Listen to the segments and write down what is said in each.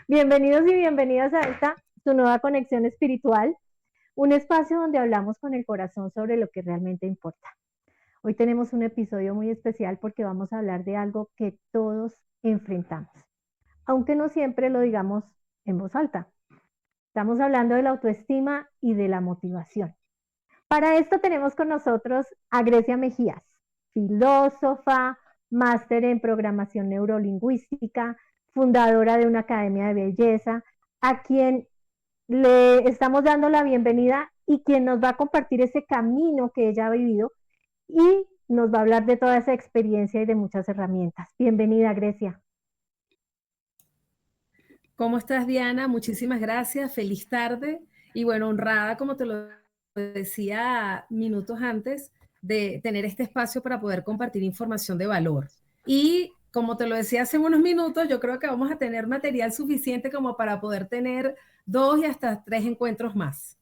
Bienvenidos y bienvenidas a esta, su nueva conexión espiritual, un espacio donde hablamos con el corazón sobre lo que realmente importa. Hoy tenemos un episodio muy especial porque vamos a hablar de algo que todos enfrentamos, aunque no siempre lo digamos en voz alta. Estamos hablando de la autoestima y de la motivación. Para esto tenemos con nosotros a Grecia Mejías, filósofa, máster en programación neurolingüística, fundadora de una academia de belleza, a quien le estamos dando la bienvenida y quien nos va a compartir ese camino que ella ha vivido y nos va a hablar de toda esa experiencia y de muchas herramientas. Bienvenida, Grecia. ¿Cómo estás, Diana? Muchísimas gracias, feliz tarde y bueno, honrada, como te lo decía minutos antes, de tener este espacio para poder compartir información de valor. Y como te lo decía hace unos minutos, yo creo que vamos a tener material suficiente como para poder tener 2 y hasta 3 encuentros más.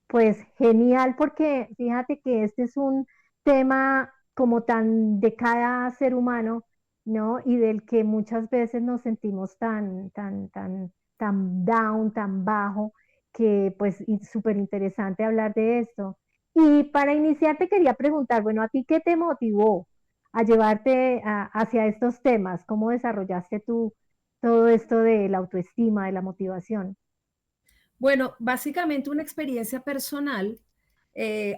Pues genial, porque fíjate que este es un tema como tan de cada ser humano, ¿no? Y del que muchas veces nos sentimos tan down, tan bajo, que pues súper interesante hablar de esto. Y para iniciar te quería preguntar, bueno, ¿a ti qué te motivó a llevarte hacia estos temas? ¿Cómo desarrollaste tú todo esto de la autoestima, de la motivación? Bueno, básicamente una experiencia personal.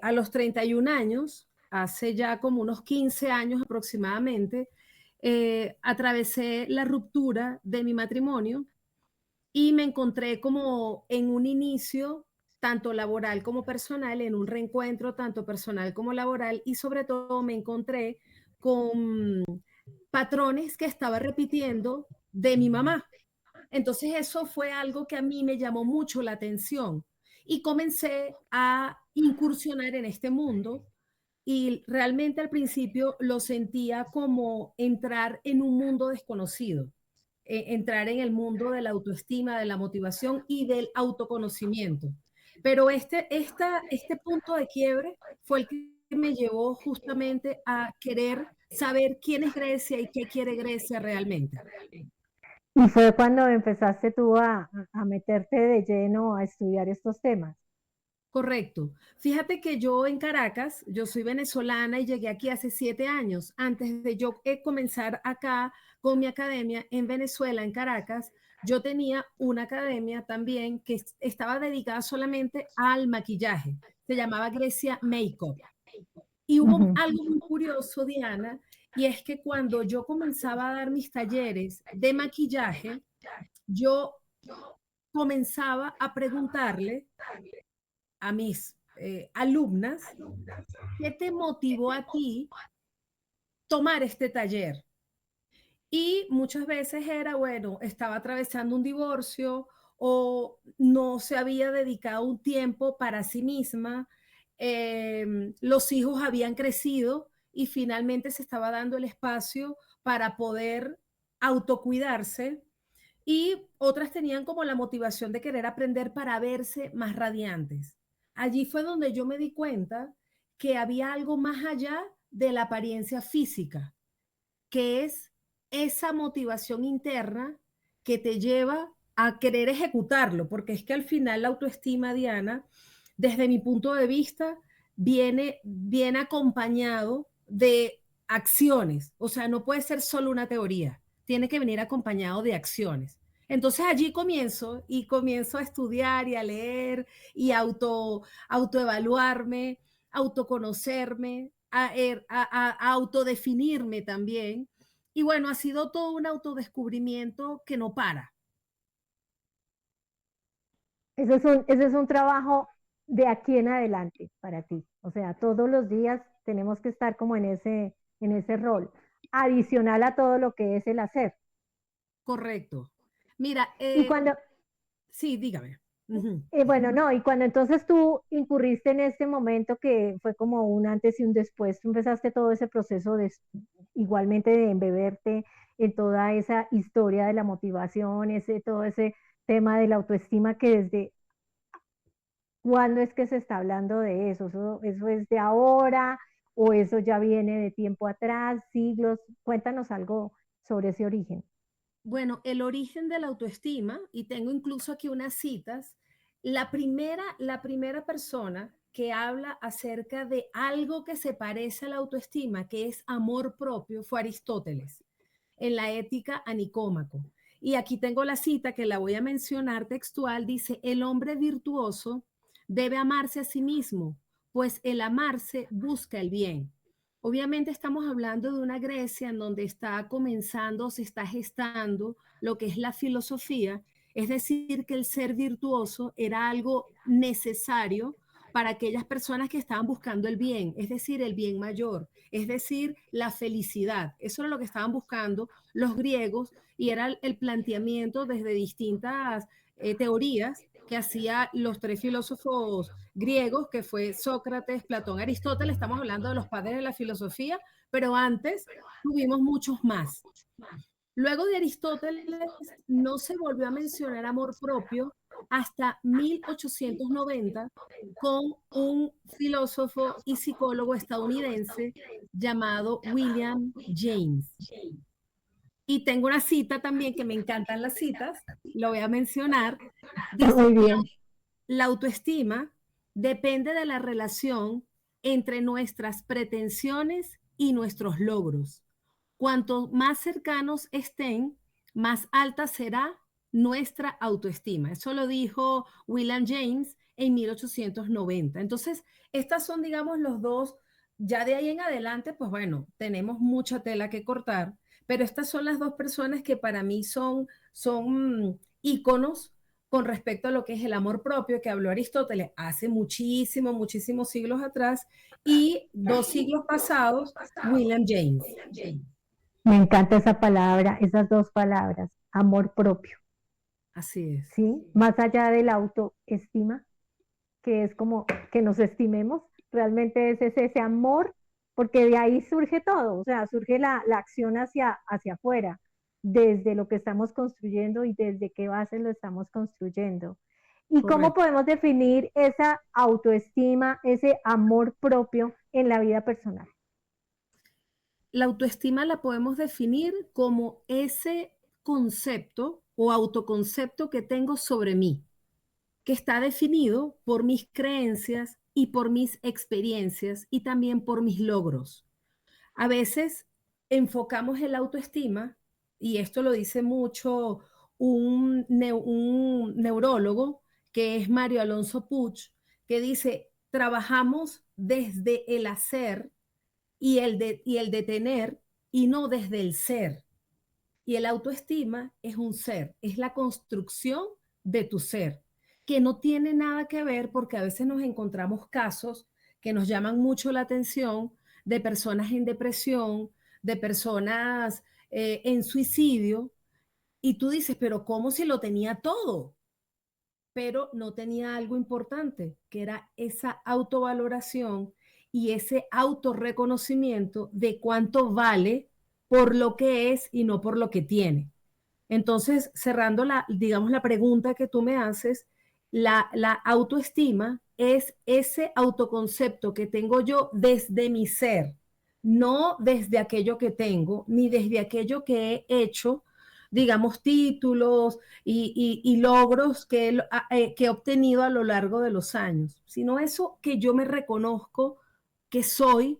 A los 31 años, hace ya como unos 15 años aproximadamente, atravesé la ruptura de mi matrimonio y me encontré como en un inicio, tanto laboral como personal, en un reencuentro tanto personal como laboral, y sobre todo me encontré con patrones que estaba repitiendo de mi mamá. Entonces eso fue algo que a mí me llamó mucho la atención y comencé a incursionar en este mundo y realmente al principio lo sentía como entrar en un mundo desconocido, entrar en el mundo de la autoestima, de la motivación y del autoconocimiento. Pero este punto de quiebre fue el que me llevó justamente a querer saber quién es Grecia y qué quiere Grecia realmente. Y fue cuando empezaste tú a meterte de lleno a estudiar estos temas. Correcto. Fíjate que yo en Caracas, yo soy venezolana y llegué aquí hace 7 años. Antes de yo comenzar acá con mi academia en Venezuela, en Caracas, yo tenía una academia también que estaba dedicada solamente al maquillaje. Se llamaba Grecia Makeup. Y hubo Ujú. algo muy curioso, Diana, y es que cuando yo comenzaba a dar mis talleres de maquillaje, yo comenzaba a preguntarle a mis alumnas, ¿qué te motivó a ti tomar este taller? Y muchas veces era, bueno, estaba atravesando un divorcio o no se había dedicado un tiempo para sí misma, los hijos habían crecido y finalmente se estaba dando el espacio para poder autocuidarse y otras tenían como la motivación de querer aprender para verse más radiantes. Allí fue donde yo me di cuenta que había algo más allá de la apariencia física, que es esa motivación interna que te lleva a querer ejecutarlo, porque es que al final la autoestima, Diana, desde mi punto de vista, viene acompañado de acciones, o sea, no puede ser solo una teoría, tiene que venir acompañado de acciones. Entonces allí comienzo a estudiar y a leer y autoevaluarme, autoconocerme, a autodefinirme también. Y bueno, ha sido todo un autodescubrimiento que no para. Ese es un trabajo de aquí en adelante para ti. O sea, todos los días tenemos que estar como en ese rol, adicional a todo lo que es el hacer. Correcto. Mira, Y cuando, sí, dígame. Ujú. bueno, no, y cuando entonces tú incurriste en este momento que fue como un antes y un después, tú empezaste todo ese proceso igualmente de embeberte en toda esa historia de la motivación, todo ese tema de la autoestima que desde cuándo es que se está hablando de eso. ¿Eso es de ahora o eso ya viene de tiempo atrás, siglos? Cuéntanos algo sobre ese origen. Bueno, el origen de la autoestima, y tengo incluso aquí unas citas, la primera persona que habla acerca de algo que se parece a la autoestima, que es amor propio, fue Aristóteles, en la Ética a Nicómaco. Y aquí tengo la cita que la voy a mencionar textual, dice, el hombre virtuoso debe amarse a sí mismo, pues el amarse busca el bien. Obviamente estamos hablando de una Grecia en donde está comenzando, se está gestando lo que es la filosofía, es decir, que el ser virtuoso era algo necesario para aquellas personas que estaban buscando el bien, es decir, el bien mayor, es decir, la felicidad. Eso era lo que estaban buscando los griegos y era el planteamiento desde distintas teorías que hacía los tres filósofos griegos, que fue Sócrates, Platón, Aristóteles. Estamos hablando de los padres de la filosofía, pero antes tuvimos muchos más. Luego de Aristóteles no se volvió a mencionar amor propio hasta 1890 con un filósofo y psicólogo estadounidense llamado William James. Y tengo una cita también que me encantan las citas, lo voy a mencionar. Dice Muy que bien. la autoestima depende de la relación entre nuestras pretensiones y nuestros logros. Cuanto más cercanos estén, más alta será nuestra autoestima. Eso lo dijo William James en 1890. Entonces, estas son, digamos, los dos. Ya de ahí en adelante, pues bueno, tenemos mucha tela que cortar, pero estas son las dos personas que para mí son íconos con respecto a lo que es el amor propio que habló Aristóteles hace muchísimos siglos atrás y 2 siglos pasados, William James. Me encanta esa palabra, esas dos palabras, amor propio, Así es. ¿sí? Más allá de la autoestima, que es como que nos estimemos, realmente es ese amor, porque de ahí surge todo, o sea, surge la acción hacia afuera, desde lo que estamos construyendo y desde qué base lo estamos construyendo. ¿Y cómo Correcto. podemos definir esa autoestima, ese amor propio en la vida personal? La autoestima la podemos definir como ese concepto o autoconcepto que tengo sobre mí, que está definido por mis creencias y por mis experiencias y también por mis logros. A veces enfocamos el autoestima, y esto lo dice mucho un neurólogo que es Mario Alonso Puig, que dice, trabajamos desde el hacer y el de tener y no desde el ser. Y el autoestima es un ser, es la construcción de tu ser, que no tiene nada que ver porque a veces nos encontramos casos que nos llaman mucho la atención de personas en depresión, de personas en suicidio, y tú dices, pero ¿cómo si lo tenía todo? Pero no tenía algo importante, que era esa autovaloración y ese autorreconocimiento de cuánto vale por lo que es y no por lo que tiene. Entonces, cerrando digamos, la pregunta que tú me haces, la autoestima es ese autoconcepto que tengo yo desde mi ser, no desde aquello que tengo, ni desde aquello que he hecho, digamos, títulos y logros que he obtenido a lo largo de los años, sino eso que yo me reconozco que soy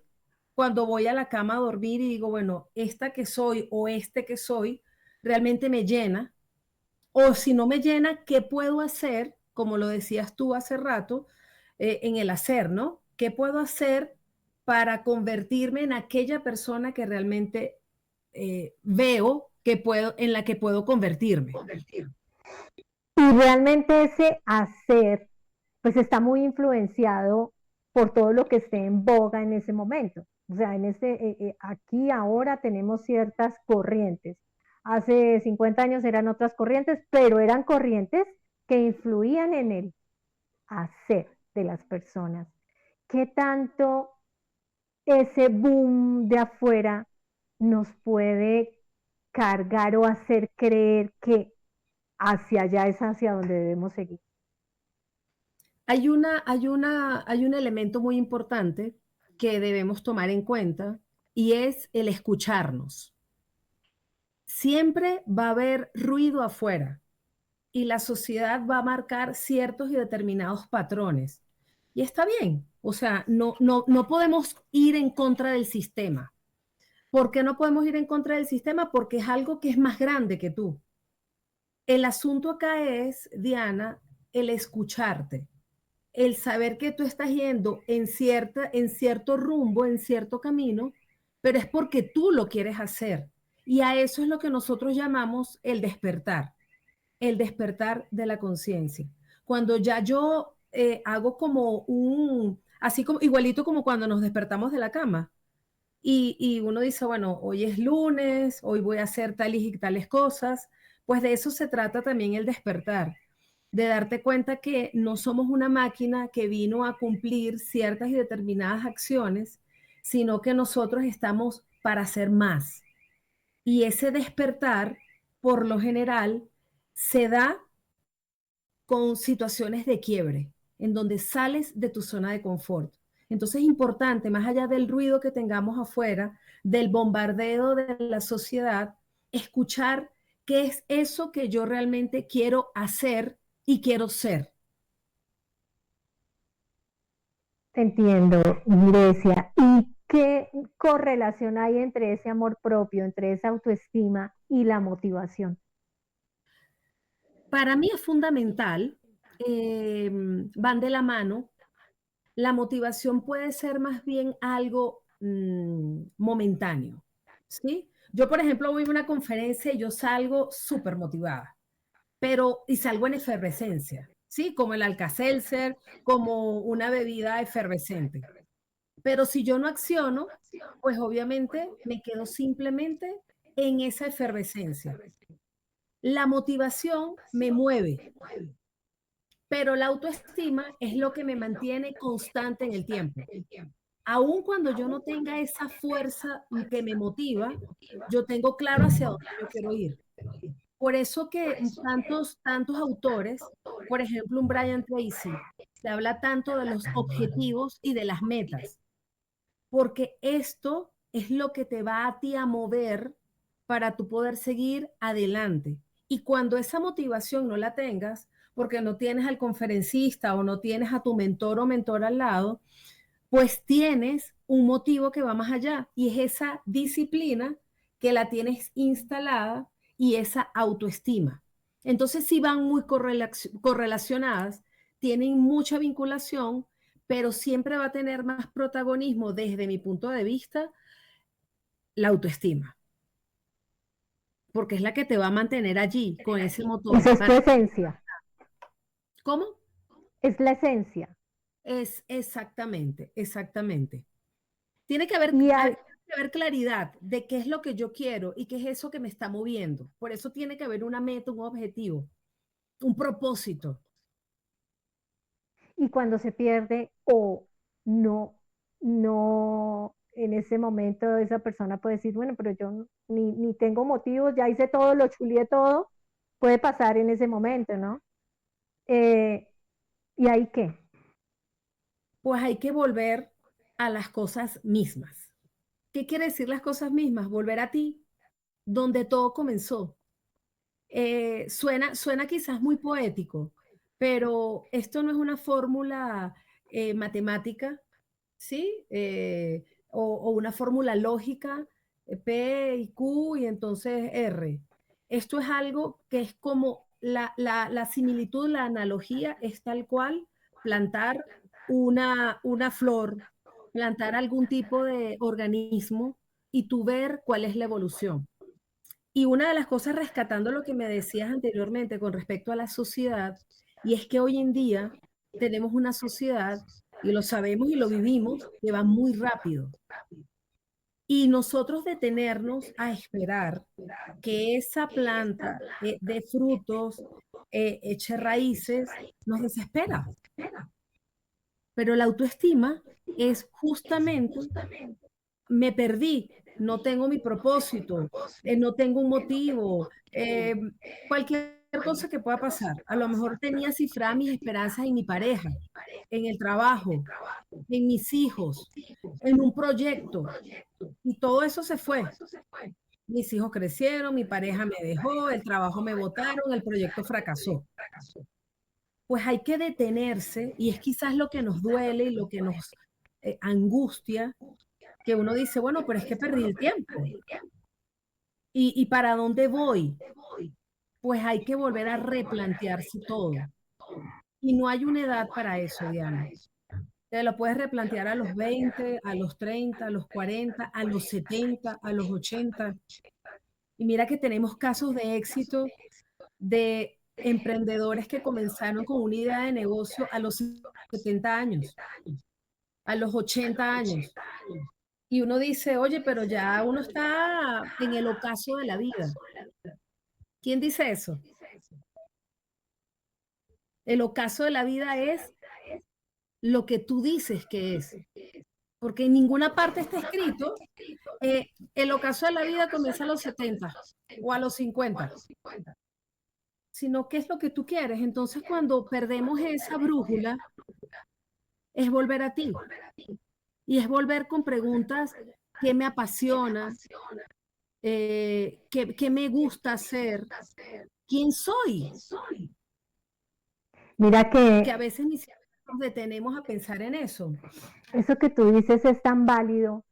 cuando voy a la cama a dormir y digo, bueno, esta que soy o este que soy realmente me llena, o si no me llena, ¿qué puedo hacer? Como lo decías tú hace rato, en el hacer, ¿no? ¿Qué puedo hacer para convertirme en aquella persona que realmente veo que puedo, en la que puedo convertirme? Y realmente ese hacer, pues está muy influenciado por todo lo que esté en boga en ese momento. O sea, aquí ahora tenemos ciertas corrientes. Hace 50 años eran otras corrientes, pero eran corrientes que influían en el hacer de las personas. ¿Qué tanto ese boom de afuera nos puede cargar o hacer creer que hacia allá es hacia donde debemos seguir? Hay un elemento muy importante que debemos tomar en cuenta y es el escucharnos. Siempre va a haber ruido afuera y la sociedad va a marcar ciertos y determinados patrones. Y está bien, o sea, no podemos ir en contra del sistema. ¿Por qué no podemos ir en contra del sistema? Porque es algo que es más grande que tú. El asunto acá es, Diana, el escucharte, el saber que tú estás yendo en cierto rumbo, en cierto camino, pero es porque tú lo quieres hacer. Y a eso es lo que nosotros llamamos el despertar de la conciencia. Cuando ya yo hago como así como igualito como cuando nos despertamos de la cama y uno dice, bueno, hoy es lunes, hoy voy a hacer tales y tales cosas, pues de eso se trata también el despertar, de darte cuenta que no somos una máquina que vino a cumplir ciertas y determinadas acciones, sino que nosotros estamos para hacer más. Y ese despertar, por lo general, se da con situaciones de quiebre, en donde sales de tu zona de confort. Entonces es importante, más allá del ruido que tengamos afuera, del bombardeo de la sociedad, escuchar qué es eso que yo realmente quiero hacer y quiero ser. Te entiendo, Grecia. ¿Y qué correlación hay entre ese amor propio, entre esa autoestima y la motivación? Para mí es fundamental, van de la mano. La motivación puede ser más bien algo momentáneo, ¿sí? Yo, por ejemplo, voy a una conferencia y yo salgo súper motivada, y salgo en efervescencia, ¿sí? Como el Alka-Seltzer, como una bebida efervescente. Pero si yo no acciono, pues obviamente me quedo simplemente en esa efervescencia. La motivación me mueve, pero la autoestima es lo que me mantiene constante en el tiempo. Aun cuando yo no tenga esa fuerza que me motiva, yo tengo claro hacia dónde yo quiero ir. Por eso que tantos autores, por ejemplo, un Brian Tracy, se habla tanto de los objetivos y de las metas, porque esto es lo que te va a ti a mover para tú poder seguir adelante. Y cuando esa motivación no la tengas, porque no tienes al conferencista o no tienes a tu mentor o mentor al lado, pues tienes un motivo que va más allá y es esa disciplina que la tienes instalada y esa autoestima. Entonces sí van muy correlacionadas, tienen mucha vinculación, pero siempre va a tener más protagonismo desde mi punto de vista la autoestima, porque es la que te va a mantener allí con ese motor. Esa es tu esencia, ¿Cómo? es la esencia. Es exactamente, exactamente. Tiene que haber, Y hay hay, que haber claridad de qué es lo que yo quiero y qué es eso que me está moviendo. Por eso tiene que haber una meta, un objetivo, un propósito. y cuando se pierde o no, no, en ese momento esa persona puede decir, bueno, pero yo ni tengo motivos, ya hice todo, lo chulié todo, puede pasar en ese momento, ¿no? Eh, ¿Y ahí qué? Pues hay que volver a las cosas mismas. ¿Qué quiere decir las cosas mismas? Volver a ti, donde todo comenzó. Suena quizás muy poético, pero esto no es una fórmula matemática, ¿sí? O una fórmula lógica, P y Q y entonces R. Esto es algo que es como la similitud, la analogía es tal cual plantar una flor, plantar algún tipo de organismo y tú ver cuál es la evolución. Y una de las cosas, rescatando lo que me decías anteriormente con respecto a la sociedad, y es que hoy en día tenemos una sociedad, y lo sabemos y lo vivimos, que va muy rápido. Y nosotros detenernos a esperar que esa planta dé frutos, eche raíces, nos desespera. Pero la autoestima es justamente me perdí, no tengo mi propósito, no tengo un motivo, cualquier cosa que pueda pasar. A lo mejor tenía cifradas mis esperanzas en mi pareja, en el trabajo, en mis hijos, en un proyecto, y todo eso se fue. mis hijos crecieron, mi pareja me dejó, el trabajo me botaron, el proyecto fracasó. Pues hay que detenerse, y es quizás lo que nos duele y lo que nos angustia, que uno dice, bueno, pero es que perdí el tiempo. ¿Y para dónde voy? Pues hay que volver a replantearse todo. Y no hay una edad para eso, Diana. Te lo puedes replantear a los 20, a los 30, a los 40, a los 70, a los 80. Y mira que tenemos casos de éxito de emprendedores que comenzaron con una idea de negocio a los 70 años, a los 80 años. Y uno dice, oye, pero ya uno está en el ocaso de la vida. ¿Quién dice eso? El ocaso de la vida es lo que tú dices que es, porque en ninguna parte está escrito, el ocaso de la vida comienza a los 70 o a los 50, sino qué es lo que tú quieres. Entonces, cuando perdemos esa brújula, es volver a ti, y es volver con preguntas: ¿qué me apasiona? ¿Qué me gusta hacer? ¿Quién soy? Mira Que a que veces ni siquiera nos detenemos a pensar en eso. eso que tú dices es tan válido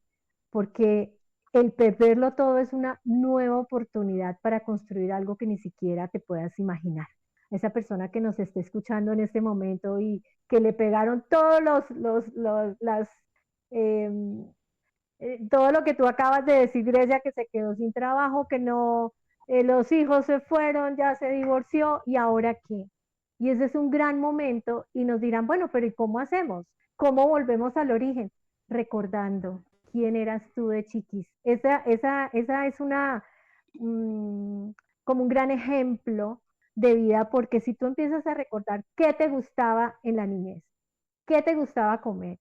porque el perderlo todo es una nueva oportunidad para construir algo que ni siquiera te puedas imaginar. Esa persona que nos esté escuchando en este momento y que le pegaron todos eh, todo lo que tú acabas de decir, Grecia, que se quedó sin trabajo, que no, los hijos se fueron, ya se divorció, ¿y ahora qué? Y ese es un gran momento y nos dirán, bueno, pero ¿y cómo hacemos? ¿Cómo volvemos al origen? Recordando quién eras tú de chiquis. Esa es una, mm, como un gran ejemplo de vida, porque si tú empiezas a recordar qué te gustaba en la niñez, qué te gustaba comer,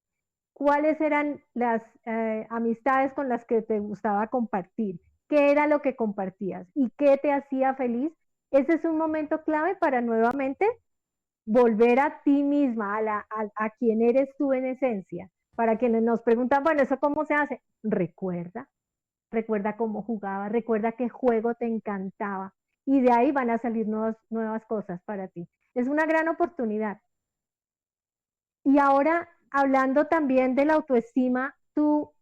cuáles eran las amistades con las que te gustaba compartir, qué era lo que compartías y qué te hacía feliz, ese es un momento clave para nuevamente volver a ti misma, a quien eres tú en esencia. Para quienes nos preguntan, bueno, ¿eso cómo se hace? Recuerda cómo jugaba, recuerda qué juego te encantaba y de ahí van a salir nuevas cosas para ti. Es una gran oportunidad. Y ahora, hablando también de la autoestima, tú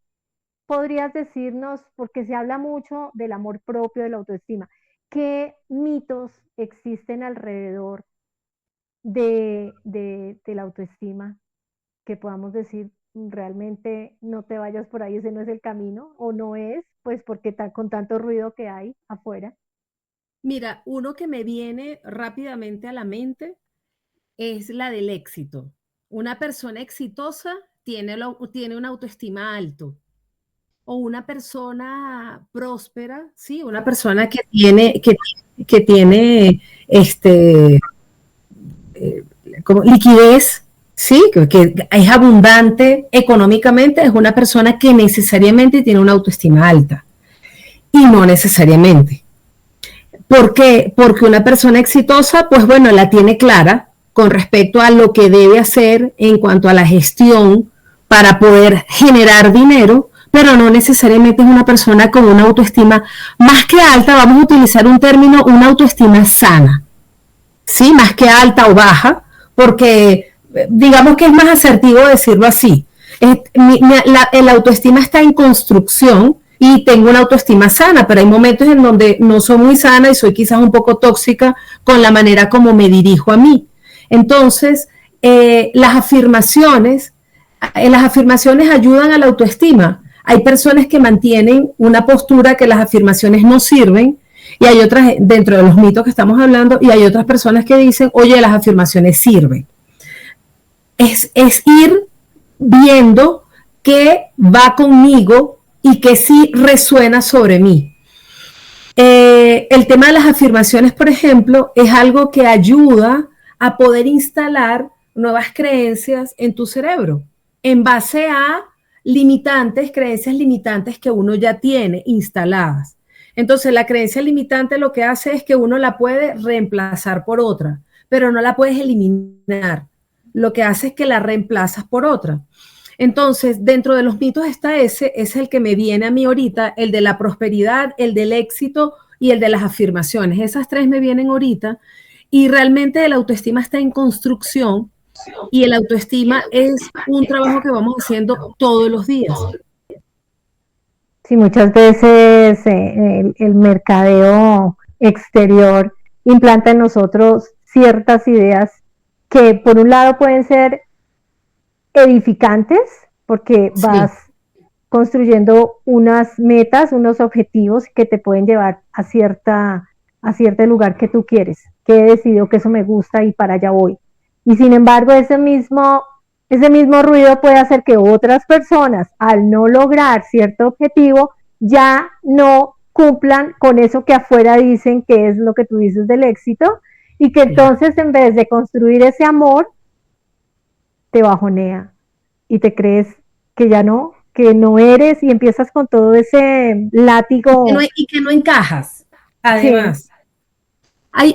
podrías decirnos, porque se habla mucho del amor propio, de la autoestima, ¿qué mitos existen alrededor de la autoestima que podamos decir realmente no te vayas por ahí, ese no es el camino o no es, pues porque con tanto ruido que hay afuera? Mira, uno que me viene rápidamente a la mente es la del éxito. Una persona exitosa tiene una autoestima alto. O una persona próspera, sí, una persona que tiene como liquidez, sí, que es abundante económicamente, es una persona que necesariamente tiene una autoestima alta. Y no necesariamente. ¿Por qué? Porque una persona exitosa, pues bueno, la tiene clara con respecto a lo que debe hacer en cuanto a la gestión para poder generar dinero, pero no necesariamente es una persona con una autoestima más que alta. Vamos a utilizar un término, una autoestima sana, ¿sí? Más que alta o baja, porque digamos que es más asertivo decirlo así. La autoestima está en construcción y tengo una autoestima sana, pero hay momentos en donde no soy muy sana y soy quizás un poco tóxica con la manera como me dirijo a mí. Entonces, las afirmaciones ayudan a la autoestima. Hay personas que mantienen una postura que las afirmaciones no sirven, y hay otras, dentro de los mitos que estamos hablando, y hay otras personas que dicen, oye, las afirmaciones sirven. Es ir viendo qué va conmigo y qué sí resuena sobre mí. El tema de las afirmaciones, por ejemplo, es algo que ayuda a poder instalar nuevas creencias en tu cerebro en base a creencias limitantes que uno ya tiene instaladas. Entonces, la creencia limitante lo que hace es que uno la puede reemplazar por otra, pero no la puedes eliminar. Lo que hace es que la reemplazas por otra. Entonces, dentro de los mitos está ese, es el que me viene a mí ahorita, el de la prosperidad, el del éxito y el de las afirmaciones. Esas tres me vienen ahorita y realmente el autoestima está en construcción y el autoestima es un trabajo que vamos haciendo todos los días. Sí, muchas veces el mercadeo exterior implanta en nosotros ciertas ideas que por un lado pueden ser edificantes, porque vas Sí, construyendo unas metas, unos objetivos que te pueden llevar a cierto lugar que tú quieres, que he decidido que eso me gusta y para allá voy. Y sin embargo, ese mismo ruido puede hacer que otras personas, al no lograr cierto objetivo, ya no cumplan con eso que afuera dicen que es lo que tú dices del éxito, y que claro. entonces en vez de construir ese amor, te bajonea y te crees que no eres y empiezas con todo ese látigo. Y que no encajas, Sí, además. claro.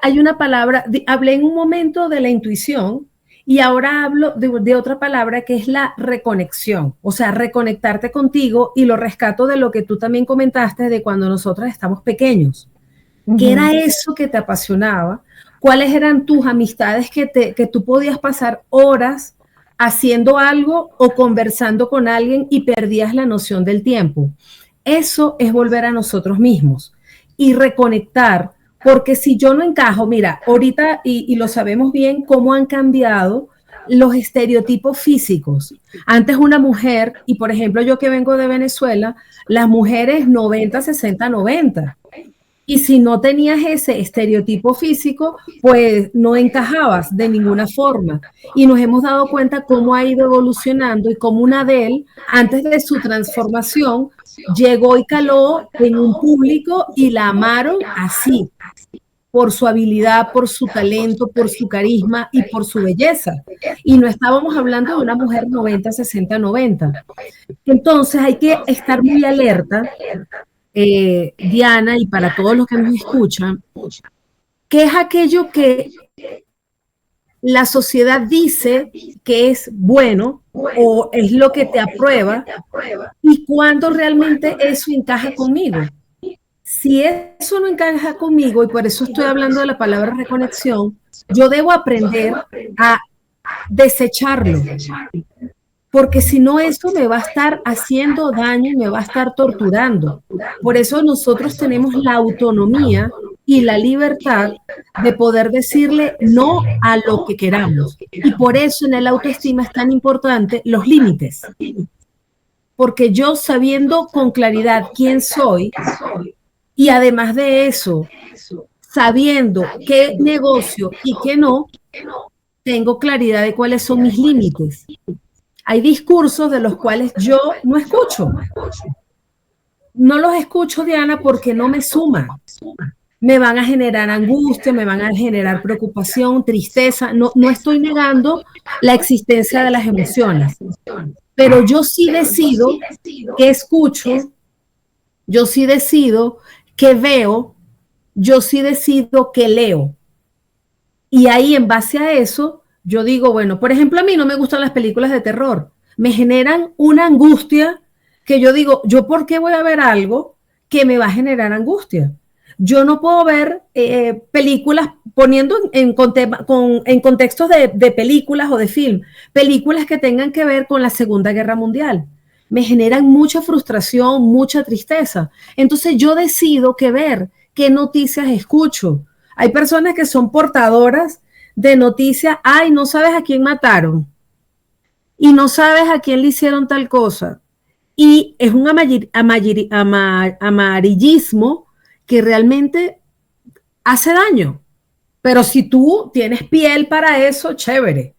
Hay una palabra, hablé en un momento de la intuición y ahora hablo de otra palabra que es la reconexión, o sea, reconectarte contigo y lo rescato de lo que tú también comentaste de cuando nosotros estamos pequeños. ¿Qué Ujú. era eso que te apasionaba? ¿Cuáles eran tus amistades que tú podías pasar horas haciendo algo o conversando con alguien y perdías la noción del tiempo? Eso es volver a nosotros mismos y reconectar, porque si yo no encajo, mira, ahorita, y lo sabemos bien, cómo han cambiado los estereotipos físicos. Antes una mujer, y por ejemplo yo que vengo de Venezuela, las mujeres 90, 60, 90. Y si no tenías ese estereotipo físico, pues no encajabas de ninguna forma. Y nos hemos dado cuenta cómo ha ido evolucionando y cómo una Adele, antes de su transformación, llegó y caló en un público y la amaron así, por su habilidad, por su talento, por su carisma y por su belleza. Y no estábamos hablando de una mujer 90, 60, 90. Entonces hay que estar muy alerta, Diana, y para todos los que nos escuchan, ¿qué es aquello que la sociedad dice que es bueno o es lo que te aprueba y cuándo realmente eso encaja conmigo? Si eso no encaja conmigo, y por eso estoy hablando de la palabra reconexión, yo debo aprender a desecharlo, porque si no eso me va a estar haciendo daño y me va a estar torturando. Por eso nosotros tenemos la autonomía y la libertad de poder decirle no a lo que queramos. Y por eso en el autoestima es tan importante los límites, porque yo sabiendo con claridad quién soy y además de eso, sabiendo qué negocio y qué no, tengo claridad de cuáles son mis límites. Hay discursos de los cuales yo no escucho. No los escucho, Diana, porque no me suman. Me van a generar angustia, me van a generar preocupación, tristeza. No, no estoy negando la existencia de las emociones, pero yo sí decido qué escucho, yo sí decido qué veo, yo sí decido qué leo. Y ahí, en base a eso, yo digo, bueno, por ejemplo, a mí no me gustan las películas de terror. Me generan una angustia que yo digo, ¿yo por qué voy a ver algo que me va a generar angustia? Yo no puedo ver películas poniendo en contextos de películas o de film, películas que tengan que ver con la Segunda Guerra Mundial. Me generan mucha frustración, mucha tristeza. Entonces yo decido qué ver, qué noticias escucho. Hay personas que son portadoras de noticias, ay, no sabes a quién mataron y no sabes a quién le hicieron tal cosa. Y es un amarillismo que realmente hace daño. Pero si tú tienes piel para eso, chévere.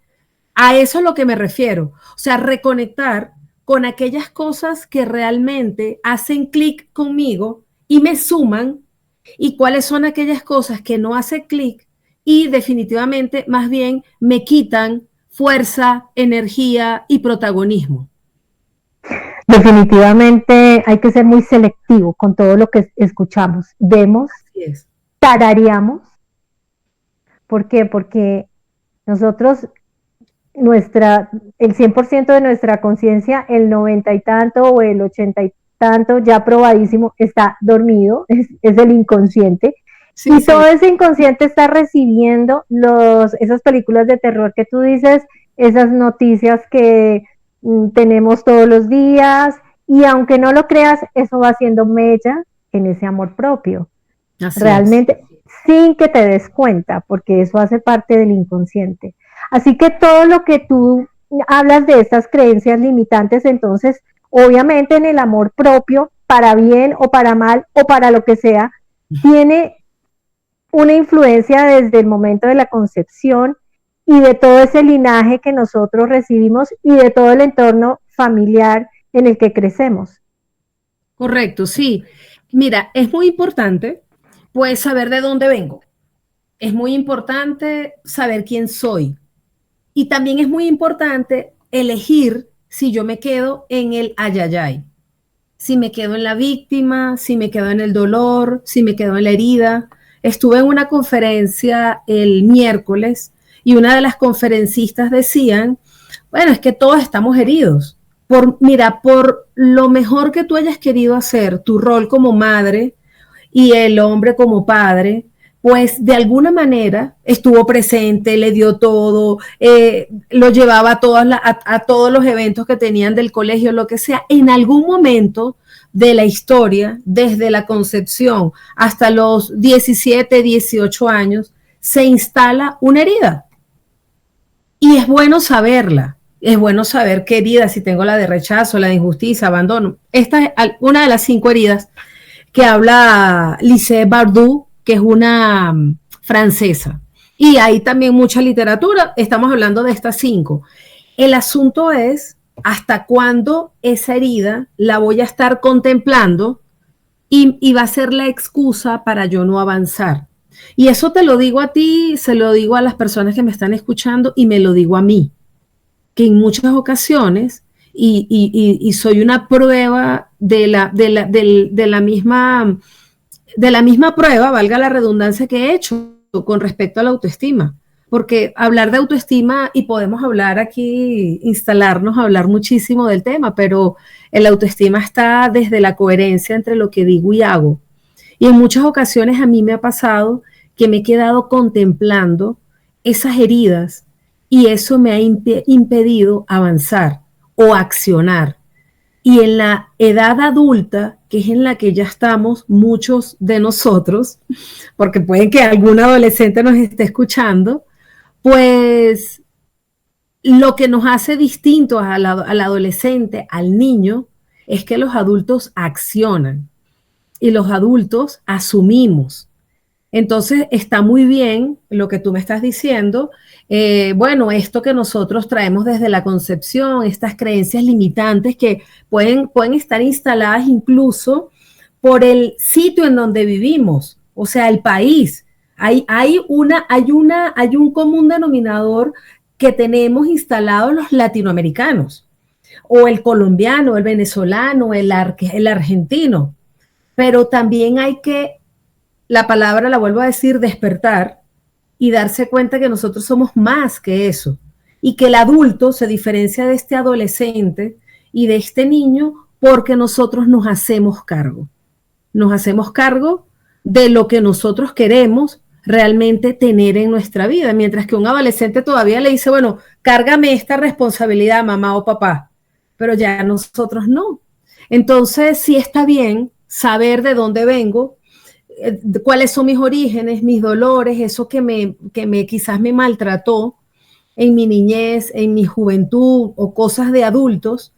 A eso es lo que me refiero. O sea, reconectar con aquellas cosas que realmente hacen clic conmigo y me suman y cuáles son aquellas cosas que no hacen clic y definitivamente más bien me quitan fuerza, energía y protagonismo. Definitivamente hay que ser muy selectivo con todo lo que escuchamos, vemos, Así es. tarareamos. ¿Por qué? Porque nosotros nuestra, el 100% de nuestra conciencia, el 90 y tanto o el 80 y tanto, ya probadísimo, está dormido, es el inconsciente. Sí, Y todo sí. ese inconsciente está recibiendo esas películas de terror que tú dices, esas noticias que tenemos todos los días, y aunque no lo creas, eso va haciendo mella en ese amor propio, Así es. realmente, sin que te des cuenta, porque eso hace parte del inconsciente. Así que todo lo que tú hablas de estas creencias limitantes, entonces, obviamente en el amor propio, para bien o para mal o para lo que sea, tiene una influencia desde el momento de la concepción y de todo ese linaje que nosotros recibimos y de todo el entorno familiar en el que crecemos. Correcto, sí. Mira, es muy importante, pues, saber de dónde vengo. Es muy importante saber quién soy. Y también es muy importante elegir si yo me quedo en el ayayay, si me quedo en la víctima, si me quedo en el dolor, si me quedo en la herida. Estuve en una conferencia el miércoles y una de las conferencistas decían, bueno, es que todos estamos heridos. Mira, por lo mejor que tú hayas querido hacer, tu rol como madre y el hombre como padre, pues de alguna manera estuvo presente, le dio todo, lo llevaba a todos los eventos que tenían del colegio, lo que sea. En algún momento de la historia, desde la concepción hasta los 17, 18 años, se instala una herida. Y es bueno saberla. Es bueno saber qué herida, si tengo la de rechazo, la de injusticia, abandono. Esta es una de las 5 heridas que habla Lise Bardou, que es una francesa. Y hay también mucha literatura, estamos hablando de estas 5. El asunto es hasta cuándo esa herida la voy a estar contemplando y va a ser la excusa para yo no avanzar. Y eso te lo digo a ti, se lo digo a las personas que me están escuchando y me lo digo a mí, que en muchas ocasiones, y soy una prueba de la misma prueba, valga la redundancia que he hecho con respecto a la autoestima. Porque hablar de autoestima, y podemos hablar aquí, instalarnos, hablar muchísimo del tema, pero el autoestima está desde la coherencia entre lo que digo y hago. Y en muchas ocasiones a mí me ha pasado que me he quedado contemplando esas heridas y eso me ha impedido avanzar o accionar. Y en la edad adulta, que es en la que ya estamos muchos de nosotros, porque puede que algún adolescente nos esté escuchando, pues lo que nos hace distintos al adolescente, al niño, es que los adultos accionan y los adultos asumimos. Entonces está muy bien lo que tú me estás diciendo. Bueno, esto que nosotros traemos desde la concepción, estas creencias limitantes que pueden estar instaladas incluso por el sitio en donde vivimos, o sea, el país. Hay un común denominador que tenemos instalados los latinoamericanos, o el colombiano, el venezolano, el argentino, pero también hay que, la palabra la vuelvo a decir, despertar y darse cuenta que nosotros somos más que eso y que el adulto se diferencia de este adolescente y de este niño porque nosotros nos hacemos cargo de lo que nosotros queremos realmente tener en nuestra vida, mientras que un adolescente todavía le dice, bueno, cárgame esta responsabilidad, mamá o papá, pero ya nosotros no. Entonces, sí está bien saber de dónde vengo, cuáles son mis orígenes, mis dolores, eso que quizás me maltrató en mi niñez, en mi juventud o cosas de adultos.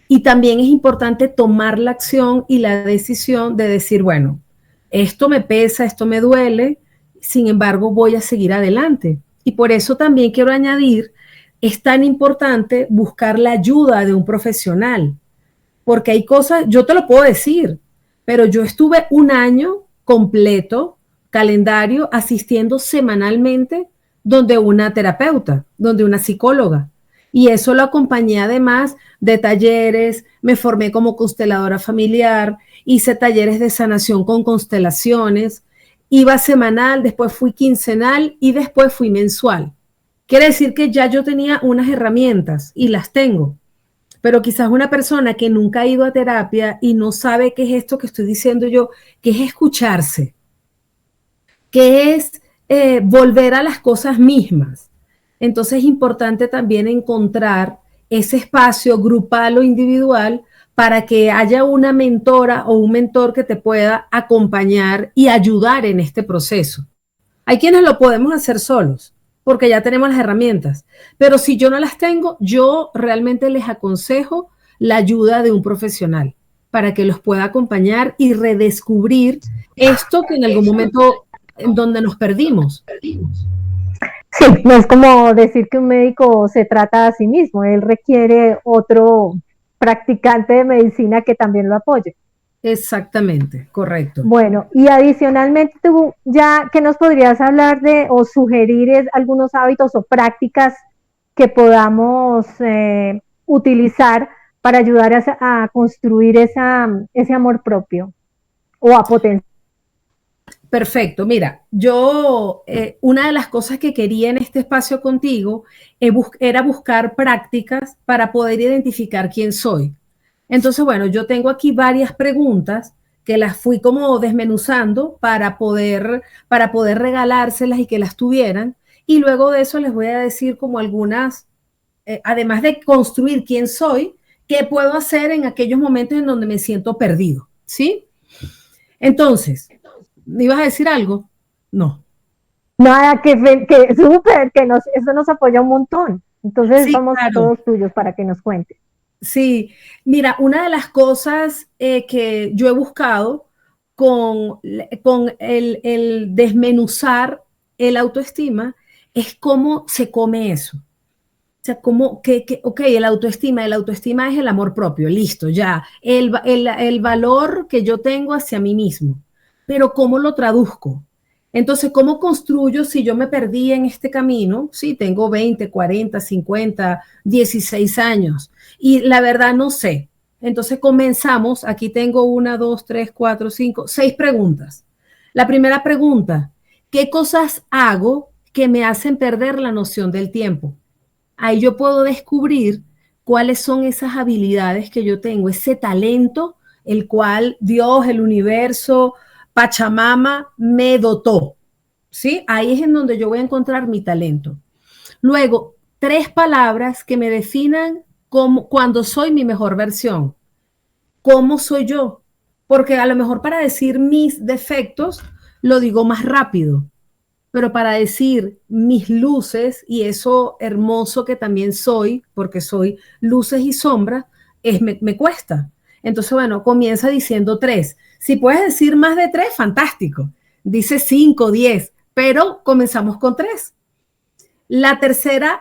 Y también es importante tomar la acción y la decisión de decir, bueno, esto me pesa, esto me duele, sin embargo voy a seguir adelante. Y por eso también quiero añadir, es tan importante buscar la ayuda de un profesional, porque hay cosas, yo te lo puedo decir, pero yo estuve un año completo, calendario, asistiendo semanalmente donde una terapeuta, donde una psicóloga. Y eso lo acompañé además de talleres, me formé como consteladora familiar, hice talleres de sanación con constelaciones, iba semanal, después fui quincenal y después fui mensual, Quiere decir que ya yo tenía unas herramientas y las tengo, pero quizás una persona que nunca ha ido a terapia y no sabe qué es esto que estoy diciendo yo, que es escucharse, que es volver a las cosas mismas. Entonces es importante también encontrar ese espacio grupal o individual para que haya una mentora o un mentor que te pueda acompañar y ayudar en este proceso. Hay quienes lo podemos hacer solos, porque ya tenemos las herramientas, pero si yo no las tengo, yo realmente les aconsejo la ayuda de un profesional para que los pueda acompañar y redescubrir esto que en algún momento en donde nos perdimos. Sí, no es como decir que un médico se trata a sí mismo, él requiere otro practicante de medicina que también lo apoye. Exactamente, correcto. Bueno, y adicionalmente tú ya que nos podrías hablar de o sugerir algunos hábitos o prácticas que podamos utilizar para ayudar a construir ese amor propio o a potenciar. Perfecto, mira, una de las cosas que quería en este espacio contigo era buscar prácticas para poder identificar quién soy. Entonces, bueno, yo tengo aquí varias preguntas que las fui como desmenuzando para poder regalárselas y que las tuvieran. Y luego de eso les voy a decir como algunas, además de construir quién soy, qué puedo hacer en aquellos momentos en donde me siento perdido, ¿sí? Entonces, ¿me ibas a decir algo? No. Nada, que súper, eso nos apoya un montón. Entonces Sí, somos claro. todos tuyos para que nos cuentes. Sí, mira, una de las cosas que yo he buscado con el desmenuzar el autoestima es cómo se come eso. O sea, ok, el autoestima es el amor propio, listo, ya. El valor que yo tengo hacia mí mismo. Pero ¿cómo lo traduzco? Entonces, ¿cómo construyo si yo me perdí en este camino? Sí, tengo 20, 40, 50, 16 años y la verdad no sé. Entonces comenzamos, aquí tengo 1, 2, 3, 4, 5, 6 preguntas. La primera pregunta, ¿qué cosas hago que me hacen perder la noción del tiempo? Ahí yo puedo descubrir cuáles son esas habilidades que yo tengo, ese talento, el cual Dios, el universo, Pachamama me dotó. ¿Sí? Ahí es en donde yo voy a encontrar mi talento. Luego, 3 palabras que me definan cuando soy mi mejor versión. ¿Cómo soy yo? Porque a lo mejor para decir mis defectos lo digo más rápido, pero para decir mis luces y eso hermoso que también soy, porque soy luces y sombras, me cuesta. Entonces, bueno, comienza diciendo 3. Si puedes decir más de 3, fantástico. Dice 5, 10, pero comenzamos con 3. La tercera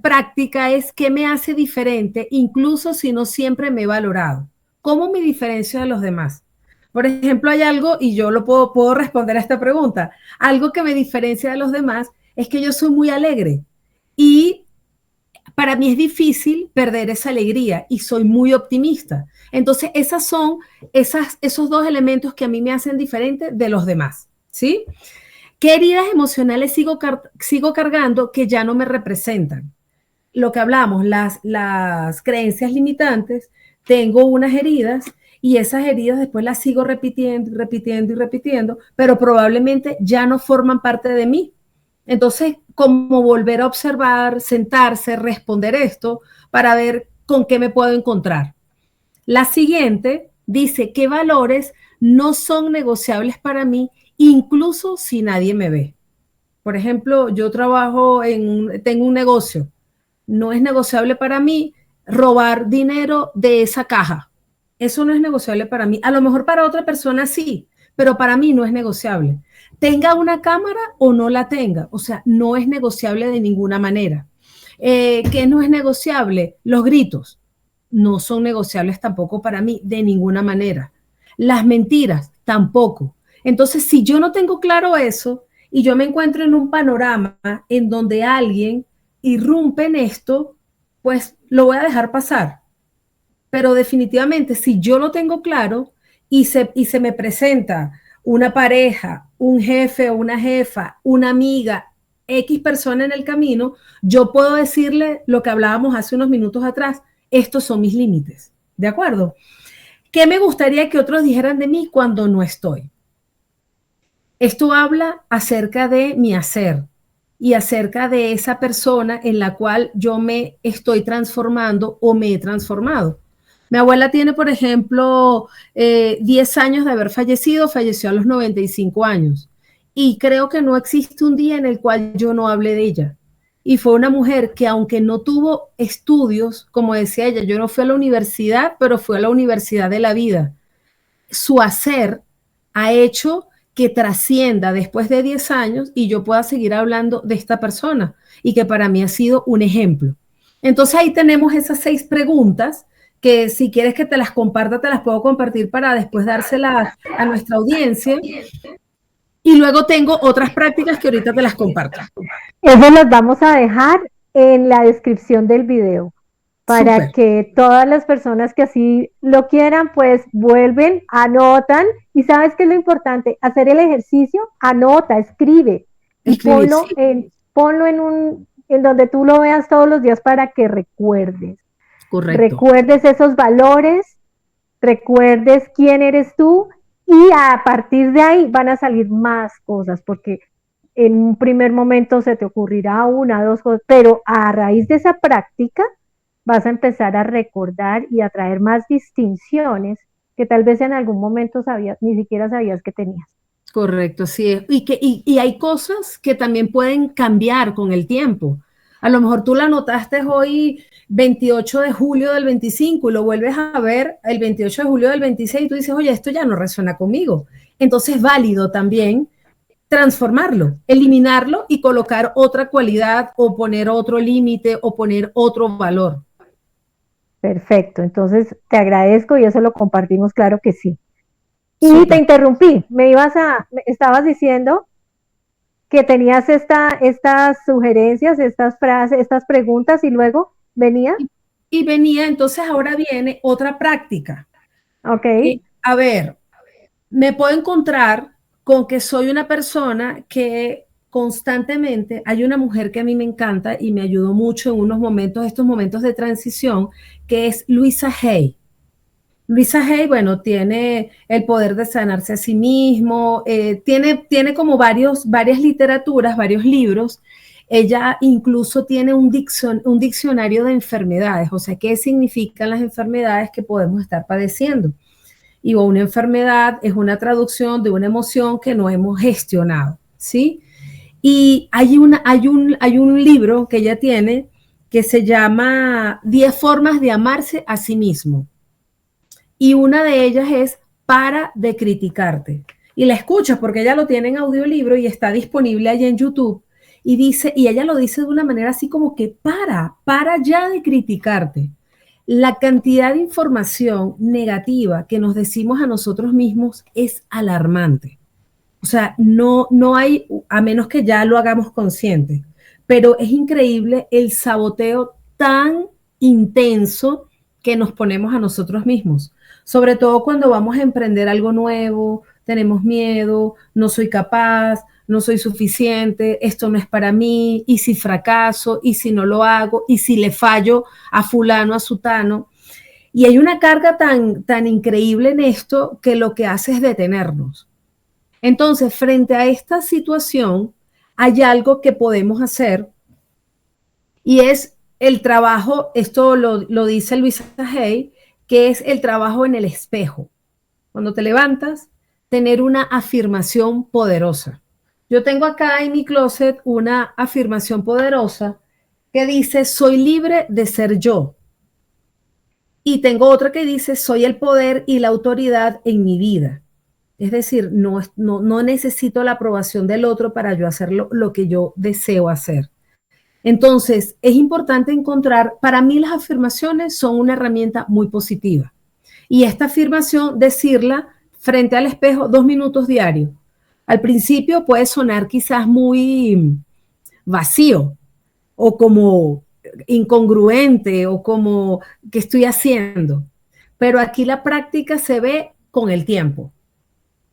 práctica es qué me hace diferente, incluso si no siempre me he valorado. ¿Cómo me diferencio de los demás? Por ejemplo, hay algo, y yo puedo responder a esta pregunta, algo que me diferencia de los demás es que yo soy muy alegre y para mí es difícil perder esa alegría y soy muy optimista. Entonces, esos 2 elementos que a mí me hacen diferente de los demás, ¿sí? ¿Qué heridas emocionales sigo cargando que ya no me representan? Lo que hablamos, las creencias limitantes, tengo unas heridas y esas heridas después las sigo repitiendo, repitiendo y repitiendo, pero probablemente ya no forman parte de mí. Entonces, como volver a observar, sentarse, responder esto para ver con qué me puedo encontrar. La siguiente dice qué valores no son negociables para mí, incluso si nadie me ve. Por ejemplo, yo tengo un negocio, no es negociable para mí robar dinero de esa caja. Eso no es negociable para mí. A lo mejor para otra persona sí, pero para mí no es negociable. Tenga una cámara o no la tenga, o sea, no es negociable de ninguna manera. ¿Qué no es negociable? Los gritos no son negociables tampoco para mí de ninguna manera. Las mentiras tampoco. Entonces, si yo no tengo claro eso y yo me encuentro en un panorama en donde alguien irrumpe en esto, pues lo voy a dejar pasar. Pero definitivamente, si yo lo tengo claro y se me presenta una pareja, un jefe o una jefa, una amiga, X persona en el camino, yo puedo decirle lo que hablábamos hace unos minutos atrás, estos son mis límites, ¿de acuerdo? ¿Qué me gustaría que otros dijeran de mí cuando no estoy? Esto habla acerca de mi hacer y acerca de esa persona en la cual yo me estoy transformando o me he transformado. Mi abuela tiene, por ejemplo, 10 años de haber fallecido, falleció a los 95 años. Y creo que no existe un día en el cual yo no hable de ella. Y fue una mujer que aunque no tuvo estudios, como decía ella, yo no fui a la universidad, pero fui a la universidad de la vida. Su hacer ha hecho que trascienda después de 10 años y yo pueda seguir hablando de esta persona y que para mí ha sido un ejemplo. Entonces ahí tenemos esas 6 preguntas que si quieres que te las comparta, te las puedo compartir para después dárselas a nuestra audiencia. Y luego tengo otras prácticas que ahorita te las comparto. Eso los vamos a dejar en la descripción del video para Súper. que todas las personas que así lo quieran, pues vuelven, anotan y sabes qué es lo importante, hacer el ejercicio, anota, escribe y Escribir, sí, ponlo en donde tú lo veas todos los días para que correcto. recuerdes esos valores, recuerdes quién eres tú y a partir de ahí van a salir más cosas porque en un primer momento se te ocurrirá una, dos cosas, pero a raíz de esa práctica vas a empezar a recordar y a traer más distinciones que tal vez en algún momento ni siquiera sabías que tenías. Correcto, sí es. Y hay cosas que también pueden cambiar con el tiempo. A lo mejor tú la notaste hoy 28 de julio del 25 y lo vuelves a ver el 28 de julio del 26 y tú dices, oye, esto ya no resuena conmigo. Entonces es válido también transformarlo, eliminarlo y colocar otra cualidad o poner otro límite o poner otro valor. Perfecto, entonces te agradezco y eso lo compartimos, claro que sí. Y te Súper. interrumpí, me estabas diciendo que tenías estas sugerencias, estas frases, estas preguntas y luego venía, Y venía, entonces ahora viene otra práctica. ok, A ver, me puedo encontrar con que soy una persona que constantemente, hay una mujer que a mí me encanta y me ayudó mucho en unos momentos, estos momentos de transición, que es Luisa Hay. Luisa Hay, bueno, tiene el poder de sanarse a sí mismo, tiene como varias literaturas, varios libros. Ella incluso tiene un diccionario de enfermedades, o sea, qué significan las enfermedades que podemos estar padeciendo. Y una enfermedad es una traducción de una emoción que no hemos gestionado, ¿sí? Y hay un libro que ella tiene que se llama 10 formas de amarse a sí mismo. Y una de ellas es para de criticarte. Y la escuchas porque ella lo tiene en audiolibro y está disponible allá en YouTube. Y dice, y ella lo dice de una manera así como que para ya de criticarte. La cantidad de información negativa que nos decimos a nosotros mismos es alarmante. O sea, no hay, a menos que ya lo hagamos consciente, pero es increíble el saboteo tan intenso que nos ponemos a nosotros mismos. Sobre todo cuando vamos a emprender algo nuevo, tenemos miedo, no soy capaz, no soy suficiente, esto no es para mí, y si fracaso, y si no lo hago, y si le fallo a fulano, a sutano. Y hay una carga tan increíble en esto que lo que hace es detenernos. Entonces, frente a esta situación, hay algo que podemos hacer y es el trabajo, esto lo dice Luisa Hay, que es el trabajo en el espejo. Cuando te levantas, tener una afirmación poderosa. Yo tengo acá en mi closet una afirmación poderosa que dice, soy libre de ser yo. Y tengo otra que dice, soy el poder y la autoridad en mi vida. Es decir, no necesito la aprobación del otro para yo hacer lo que yo deseo hacer. Entonces, es importante encontrar, para mí las afirmaciones son una herramienta muy positiva. Y esta afirmación, decirla frente al espejo 2 minutos diarios. Al principio puede sonar quizás muy vacío o como incongruente o como que estoy haciendo. Pero aquí la práctica se ve con el tiempo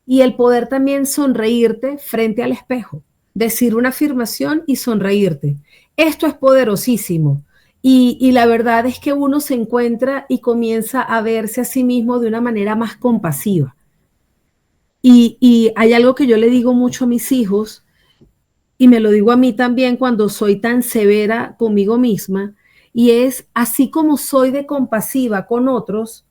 y el poder también sonreírte frente al espejo. decir una afirmación y sonreírte. Esto es poderosísimo. Y la verdad es que uno se encuentra y comienza a verse a sí mismo de una manera más compasiva. Y hay algo que yo le digo mucho a mis hijos, y me lo digo a mí también cuando soy tan severa conmigo misma, y es así como soy de compasiva con otros,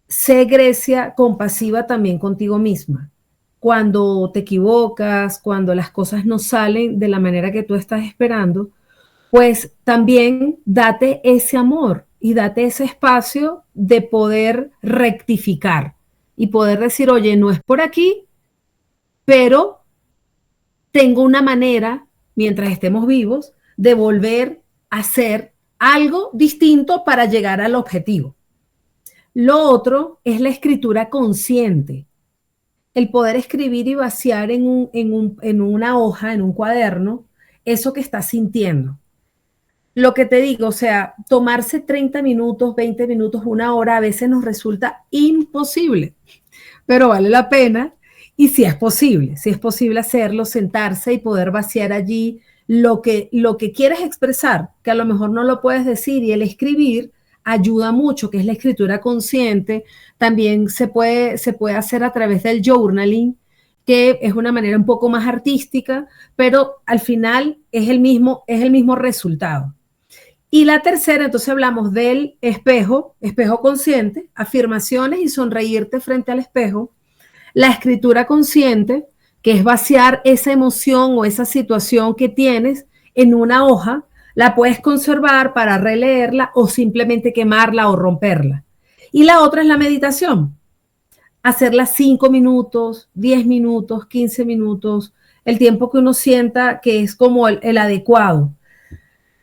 sé, Grecia, compasiva también contigo misma. Cuando te equivocas, cuando las cosas no salen de la manera que tú estás esperando, pues también date ese amor y date ese espacio de poder rectificar y poder decir, oye, no es por aquí, pero tengo una manera, mientras estemos vivos, de volver a hacer algo distinto para llegar al objetivo. Lo otro es la escritura consciente, el poder escribir y vaciar en una hoja, en un cuaderno, eso que estás sintiendo. Lo que te digo, o sea, tomarse 30 minutos, 20 minutos, una hora, a veces nos resulta imposible, pero vale la pena. Y si es posible hacerlo, sentarse y poder vaciar allí lo que quieres expresar, que a lo mejor no lo puedes decir, y el escribir ayuda mucho, que es la escritura consciente. También se puede hacer a través del journaling, que es una manera un poco más artística, pero al final es el mismo resultado. Y la tercera, entonces hablamos del espejo, espejo consciente, afirmaciones y sonreírte frente al espejo. La escritura consciente, que es vaciar esa emoción o esa situación que tienes en una hoja, la puedes conservar para releerla o simplemente quemarla o romperla. Y la otra es la meditación, hacerla 5 minutos, 10 minutos, 15 minutos, el tiempo que uno sienta que es como el adecuado.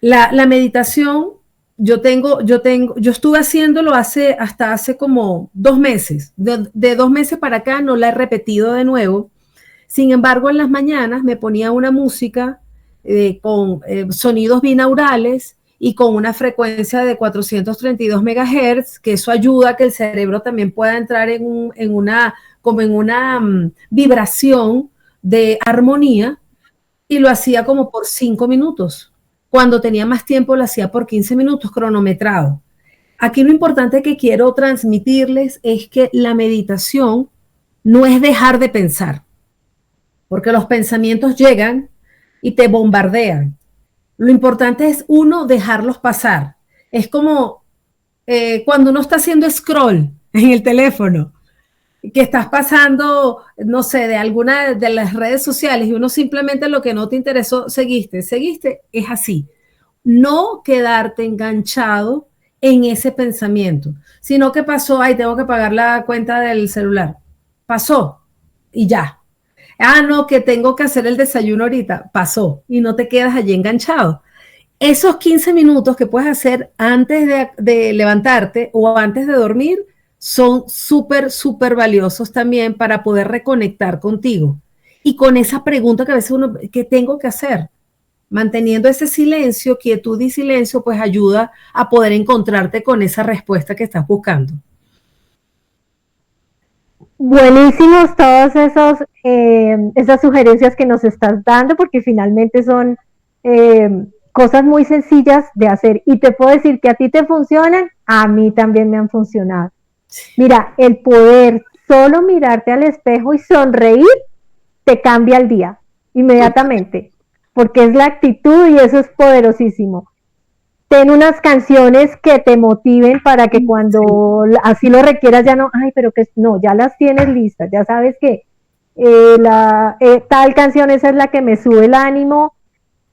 La meditación, yo estuve haciéndolo hasta hace como 2 meses. De 2 meses para acá no la he repetido de nuevo. Sin embargo, en las mañanas me ponía una música con sonidos binaurales y con una frecuencia de 432 megahertz, que eso ayuda a que el cerebro también pueda entrar como en una vibración de armonía, y lo hacía como por 5 minutos. Cuando tenía más tiempo lo hacía por 15 minutos cronometrado. Aquí lo importante que quiero transmitirles es que la meditación no es dejar de pensar, porque los pensamientos llegan y te bombardean. Lo importante es uno dejarlos pasar. Es como cuando uno está haciendo scroll en el teléfono, que estás pasando, no sé, de alguna de las redes sociales y uno simplemente lo que no te interesó, seguiste, es así. No quedarte enganchado en ese pensamiento, sino que pasó, ay, tengo que pagar la cuenta del celular. Pasó y ya. Ah, no, que tengo que hacer el desayuno ahorita. Pasó y no te quedas allí enganchado. Esos 15 minutos que puedes hacer antes de levantarte o antes de dormir son súper, súper valiosos también para poder reconectar contigo. Y con esa pregunta que a veces uno, ¿qué tengo que hacer? Manteniendo ese silencio, quietud y silencio, pues ayuda a poder encontrarte con esa respuesta que estás buscando. Buenísimos todos esas sugerencias que nos estás dando, porque finalmente son cosas muy sencillas de hacer. Y te puedo decir que a ti te funcionan, a mí también me han funcionado. Mira, el poder solo mirarte al espejo y sonreír te cambia el día inmediatamente, porque es la actitud y eso es poderosísimo. Ten unas canciones que te motiven para que cuando así lo requieras ya no, ay, pero que no, ya las tienes listas, ya sabes que tal canción esa es la que me sube el ánimo,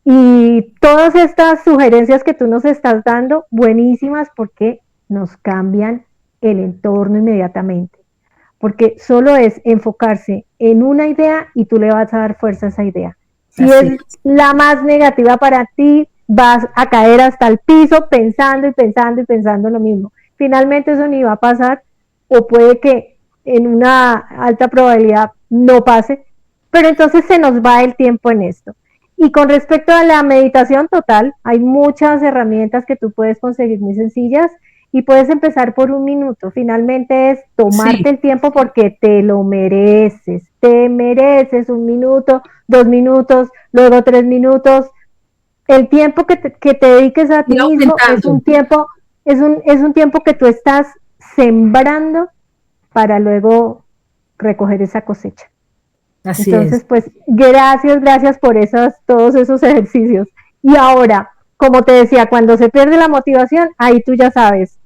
y todas estas sugerencias que tú nos estás dando, buenísimas, porque nos cambian el entorno inmediatamente, porque solo es enfocarse en una idea y tú le vas a dar fuerza a esa idea. Si es la más negativa para ti, vas a caer hasta el piso pensando y pensando y pensando lo mismo. Finalmente eso ni va a pasar, o puede que en una alta probabilidad no pase, pero entonces se nos va el tiempo en esto. Y con respecto a la meditación total, hay muchas herramientas que tú puedes conseguir muy sencillas, y puedes empezar por 1 minuto. Finalmente es tomarte Sí, el tiempo porque te mereces 1 minuto, 2 minutos, luego 3 minutos. El tiempo que te dediques a ti ir mismo es aumentando. un tiempo, es un tiempo que tú estás sembrando para luego recoger esa cosecha. Así es. Entonces, pues, gracias por todos esos ejercicios. Y ahora, como te decía, cuando se pierde la motivación, ahí tú ya sabes,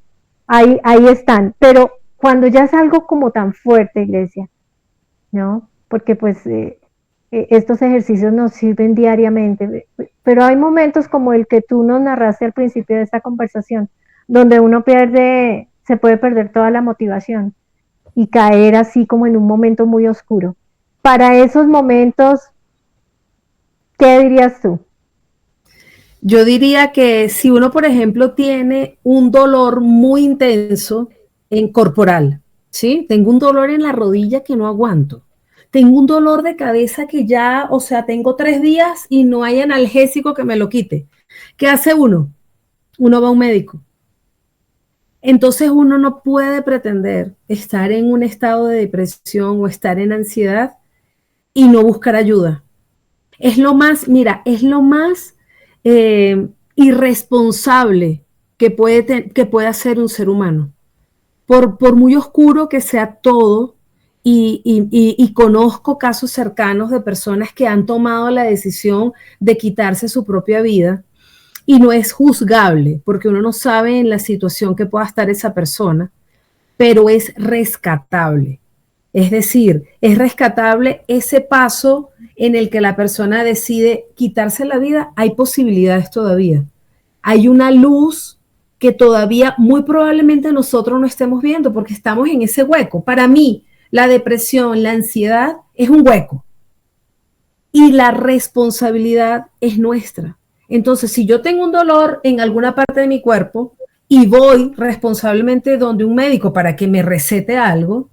ahí están. Pero cuando ya es algo como tan fuerte, Iglesia, ¿no? Porque pues estos ejercicios nos sirven diariamente, pero hay momentos como el que tú nos narraste al principio de esta conversación, donde uno se puede perder toda la motivación y caer así como en un momento muy oscuro. Para esos momentos, ¿qué dirías tú? Yo diría que si uno, por ejemplo, tiene un dolor muy intenso en corporal, ¿sí? Tengo un dolor en la rodilla que no aguanto. Tengo un dolor de cabeza que ya, o sea, tengo 3 días y no hay analgésico que me lo quite. ¿Qué hace uno? Uno va a un médico. Entonces uno no puede pretender estar en un estado de depresión o estar en ansiedad y no buscar ayuda. Es lo más, mira, es lo más irresponsable que puede hacer un ser humano. Por muy oscuro que sea todo, y conozco casos cercanos de personas que han tomado la decisión de quitarse su propia vida, y no es juzgable, porque uno no sabe en la situación que pueda estar esa persona, pero es rescatable. Es decir, es rescatable ese paso en el que la persona decide quitarse la vida. Hay posibilidades todavía. Hay una luz que todavía muy probablemente nosotros no estemos viendo porque estamos en ese hueco. Para mí, la depresión, la ansiedad es un hueco y la responsabilidad es nuestra. Entonces, si yo tengo un dolor en alguna parte de mi cuerpo y voy responsablemente donde un médico para que me recete algo,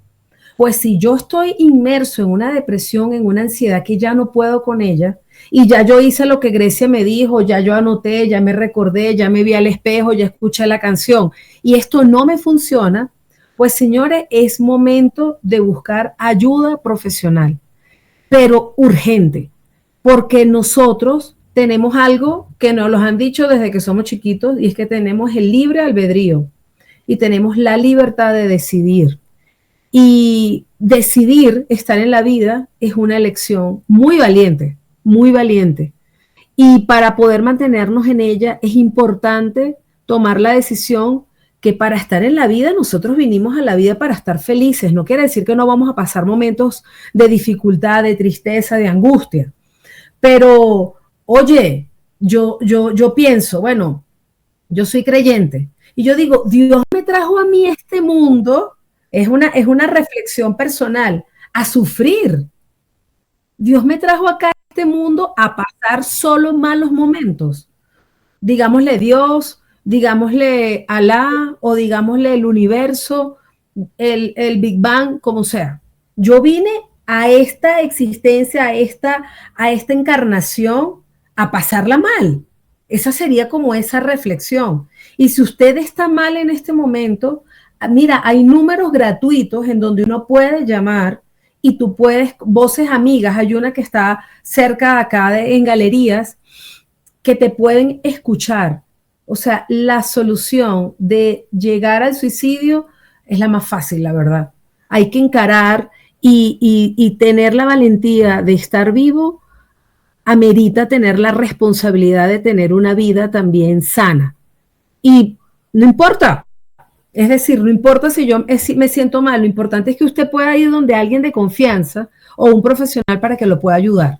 pues si yo estoy inmerso en una depresión, en una ansiedad que ya no puedo con ella, y ya yo hice lo que Grecia me dijo, ya yo anoté, ya me recordé, ya me vi al espejo, ya escuché la canción, y esto no me funciona, pues señores, es momento de buscar ayuda profesional, pero urgente, porque nosotros tenemos algo que nos lo han dicho desde que somos chiquitos, y es que tenemos el libre albedrío y tenemos la libertad de decidir. Y decidir estar en la vida es una elección muy valiente, muy valiente. Y para poder mantenernos en ella es importante tomar la decisión que para estar en la vida, nosotros vinimos a la vida para estar felices. No quiere decir que no vamos a pasar momentos de dificultad, de tristeza, de angustia. Pero, oye, yo pienso, bueno, yo soy creyente. Y yo digo, Dios me trajo a mí a este mundo, es una reflexión personal, a sufrir. Dios me trajo acá a este mundo a pasar solo malos momentos. Digámosle Dios, digámosle Alá o digámosle el universo, el Big Bang, como sea. Yo vine a esta existencia, a esta encarnación, a pasarla mal. Esa sería como esa reflexión. Y si usted está mal en este momento, mira, hay números gratuitos en donde uno puede llamar y tú puedes, voces amigas, hay una que está cerca de acá en galerías, que te pueden escuchar. O sea, la solución de llegar al suicidio es la más fácil, la verdad. Hay que encarar y tener la valentía de estar vivo amerita tener la responsabilidad de tener una vida también sana. Y no importa, es decir, no importa si me siento mal, lo importante es que usted pueda ir donde alguien de confianza o un profesional para que lo pueda ayudar,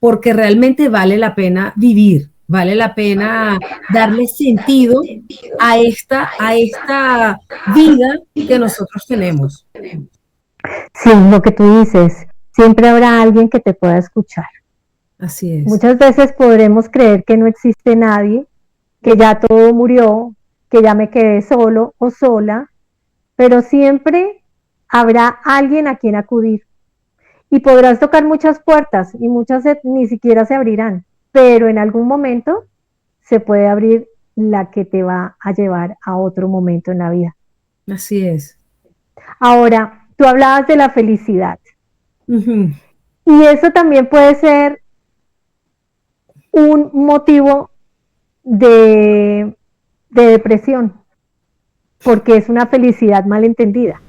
porque realmente vale la pena vivir, vale la pena darle sentido a esta vida que nosotros tenemos. Sí, lo que tú dices, siempre habrá alguien que te pueda escuchar. Así es. Muchas veces podremos creer que no existe nadie, que ya todo murió, que ya me quedé solo o sola, pero siempre habrá alguien a quien acudir. Y podrás tocar muchas puertas y muchas ni siquiera se abrirán, pero en algún momento se puede abrir la que te va a llevar a otro momento en la vida. Así es. Ahora, tú hablabas de la felicidad. Ujú. Y eso también puede ser un motivo de depresión, porque es una felicidad malentendida.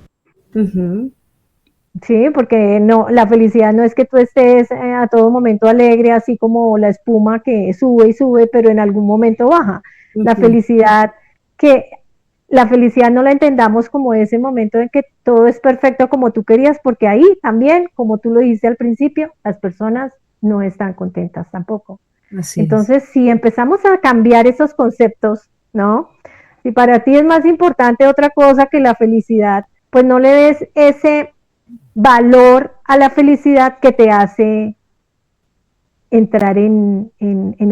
Ujú. Sí, porque no, la felicidad no es que tú estés a todo momento alegre, así como la espuma que sube y sube, pero en algún momento baja. La Ujú. felicidad, que la felicidad no la entendamos como ese momento en que todo es perfecto como tú querías, porque ahí también, como tú lo dijiste al principio, las personas no están contentas tampoco. Así es. Entonces, si empezamos a cambiar esos conceptos, ¿no? Si para ti es más importante otra cosa que la felicidad, pues no le des ese valor a la felicidad que te hace entrar en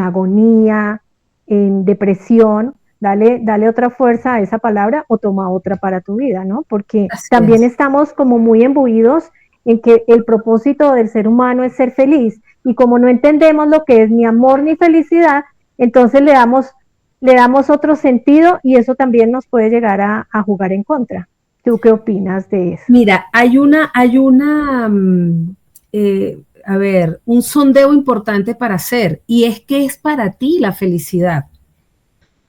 agonía, en depresión. Dale otra fuerza a esa palabra o toma otra para tu vida, ¿no? Porque Así también es. estamos como muy embuidos en que el propósito del ser humano es ser feliz. Y como no entendemos lo que es ni amor ni felicidad, entonces le damos otro sentido y eso también nos puede llegar a jugar en contra. ¿Tú qué opinas de eso? Mira, a ver, un sondeo importante para hacer, y es que es para ti la felicidad.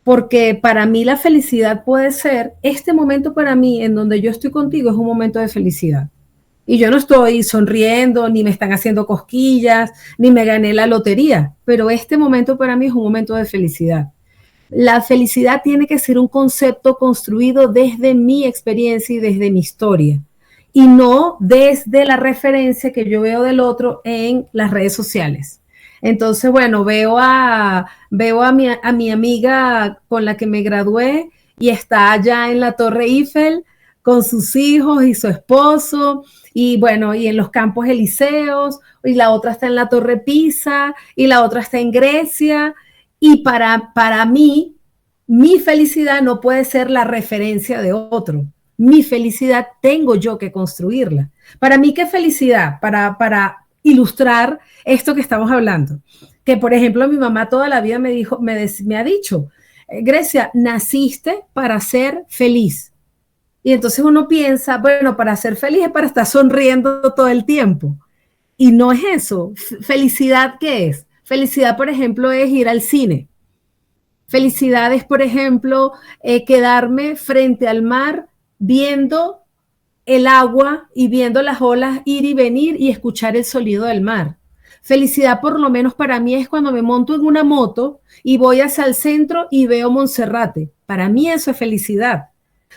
Porque para mí la felicidad puede ser, este momento para mí en donde yo estoy contigo es un momento de felicidad. Y yo no estoy sonriendo, ni me están haciendo cosquillas, ni me gané la lotería, pero este momento para mí es un momento de felicidad. La felicidad tiene que ser un concepto construido desde mi experiencia y desde mi historia, y no desde la referencia que yo veo del otro en las redes sociales. Entonces, bueno, veo a mi amiga con la que me gradué y está allá en la Torre Eiffel con sus hijos y su esposo, y bueno, y en los Campos Elíseos, y la otra está en la Torre Pisa, y la otra está en Grecia, y para mí, mi felicidad no puede ser la referencia de otro. Mi felicidad tengo yo que construirla. Para mí, ¿qué felicidad? Para ilustrar esto que estamos hablando. Que, por ejemplo, mi mamá toda la vida me ha dicho, Grecia, naciste para ser feliz. Y entonces uno piensa, bueno, para ser feliz es para estar sonriendo todo el tiempo. Y no es eso. Felicidad, ¿qué es? Felicidad, por ejemplo, es ir al cine. Felicidad es, por ejemplo, quedarme frente al mar viendo el agua y viendo las olas ir y venir y escuchar el sonido del mar. Felicidad, por lo menos para mí, es cuando me monto en una moto y voy hacia el centro y veo Monserrate. Para mí eso es felicidad.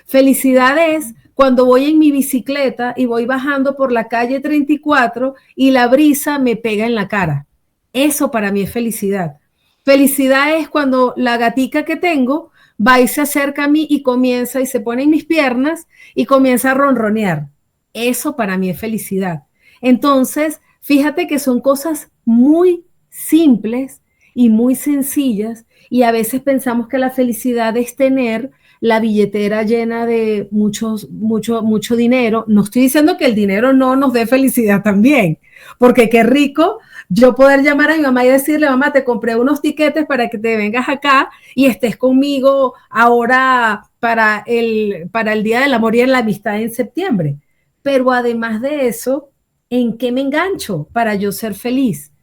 Felicidad es cuando voy en mi bicicleta y voy bajando por la calle 34 y la brisa me pega en la cara. Eso para mí es felicidad. Felicidad es cuando la gatica que tengo va y se acerca a mí y comienza y se pone en mis piernas y comienza a ronronear. Eso para mí es felicidad. Entonces, fíjate que son cosas muy simples y muy sencillas, y a veces pensamos que la felicidad es tener la billetera llena de mucho dinero. No estoy diciendo que el dinero no nos dé felicidad también, porque qué rico yo poder llamar a mi mamá y decirle, mamá, te compré unos tiquetes para que te vengas acá y estés conmigo ahora para el Día del Amor y la Amistad en septiembre. Pero además de eso, ¿en qué me engancho para yo ser feliz?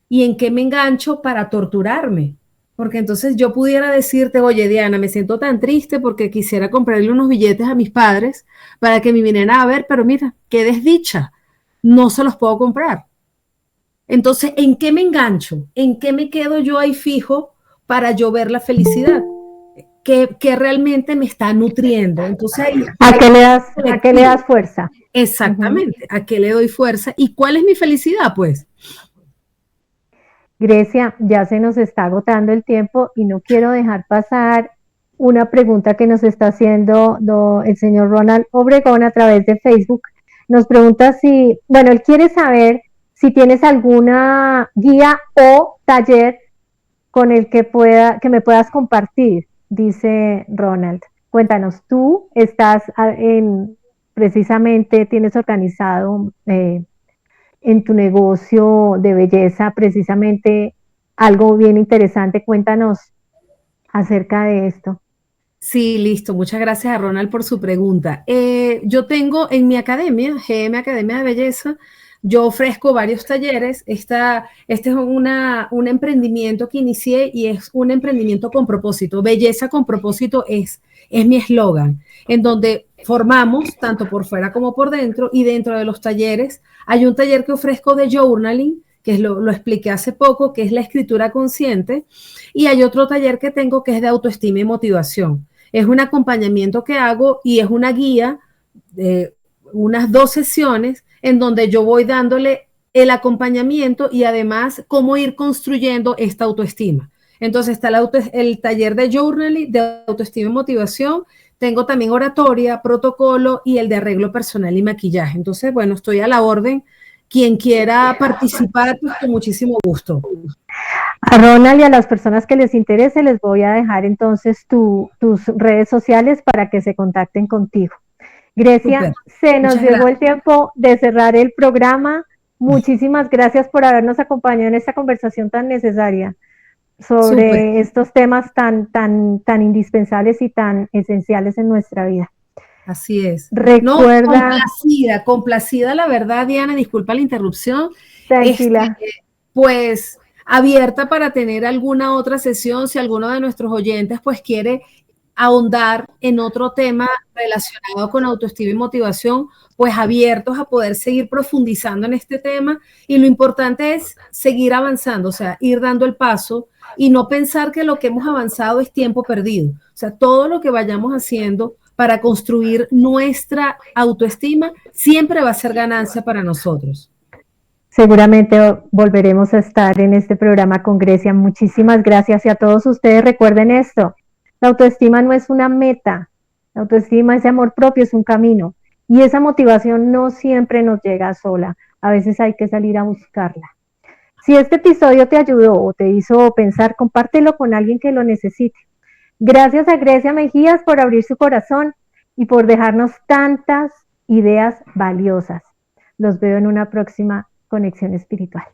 ¿Y en qué me engancho para torturarme? Porque entonces yo pudiera decirte, oye, Diana, me siento tan triste porque quisiera comprarle unos billetes a mis padres para que me vinieran a ver, pero mira, qué desdicha, no se los puedo comprar. Entonces, ¿en qué me engancho? ¿En qué me quedo yo ahí fijo para yo ver la felicidad? Que realmente me está nutriendo. Entonces, ¿A qué le das, a qué le colectivo. das fuerza? Ujú. Exactamente, ¿a qué le doy fuerza? ¿Y cuál es mi felicidad? Pues Grecia, ya se nos está agotando el tiempo y no quiero dejar pasar una pregunta que nos está haciendo el señor Ronald Obregón a través de Facebook. Nos pregunta si, bueno, él quiere saber si tienes alguna guía o taller con el que me puedas compartir, dice Ronald. Cuéntanos, tú estás precisamente, tienes organizado en tu negocio de belleza precisamente algo bien interesante. Cuéntanos acerca de esto. Sí, listo. Muchas gracias a Ronald por su pregunta. Yo tengo en mi academia, GM Academia de Belleza, yo ofrezco varios talleres. Este es un emprendimiento que inicié y es un emprendimiento con propósito. Belleza con propósito es mi eslogan, en donde formamos tanto por fuera como por dentro, y dentro de los talleres hay un taller que ofrezco de journaling, que lo expliqué hace poco, que es la escritura consciente, y hay otro taller que tengo que es de autoestima y motivación. Es un acompañamiento que hago y es una guía de unas 2 sesiones en donde yo voy dándole el acompañamiento y además cómo ir construyendo esta autoestima. Entonces está el taller de journaling, de autoestima y motivación. Tengo también oratoria, protocolo y el de arreglo personal y maquillaje. Entonces, bueno, estoy a la orden. Quien quiera participar, pues con muchísimo gusto. A Ronald y a las personas que les interese les voy a dejar entonces tus redes sociales para que se contacten contigo. Grecia, Súper. se nos Muchas llegó gracias. el tiempo de cerrar el programa. Muchísimas gracias por habernos acompañado en esta conversación tan necesaria Súper. sobre estos temas tan indispensables y tan esenciales en nuestra vida. Así es. No, Recuerda, complacida la verdad, Diana, disculpa la interrupción. Este, tranquila, pues abierta para tener alguna otra sesión, si alguno de nuestros oyentes pues quiere ahondar en otro tema relacionado con autoestima y motivación, pues abiertos a poder seguir profundizando en este tema. Y lo importante es seguir avanzando, o sea, ir dando el paso y no pensar que lo que hemos avanzado es tiempo perdido. O sea, todo lo que vayamos haciendo para construir nuestra autoestima siempre va a ser ganancia para nosotros. seguramente volveremos a estar en este programa con Grecia. Muchísimas gracias y a todos ustedes recuerden esto. La autoestima no es una meta, la autoestima, ese amor propio es un camino y esa motivación no siempre nos llega sola, a veces hay que salir a buscarla. Si este episodio te ayudó o te hizo pensar, compártelo con alguien que lo necesite. Gracias a Grecia Mejías por abrir su corazón y por dejarnos tantas ideas valiosas. Los veo en una próxima conexión espiritual.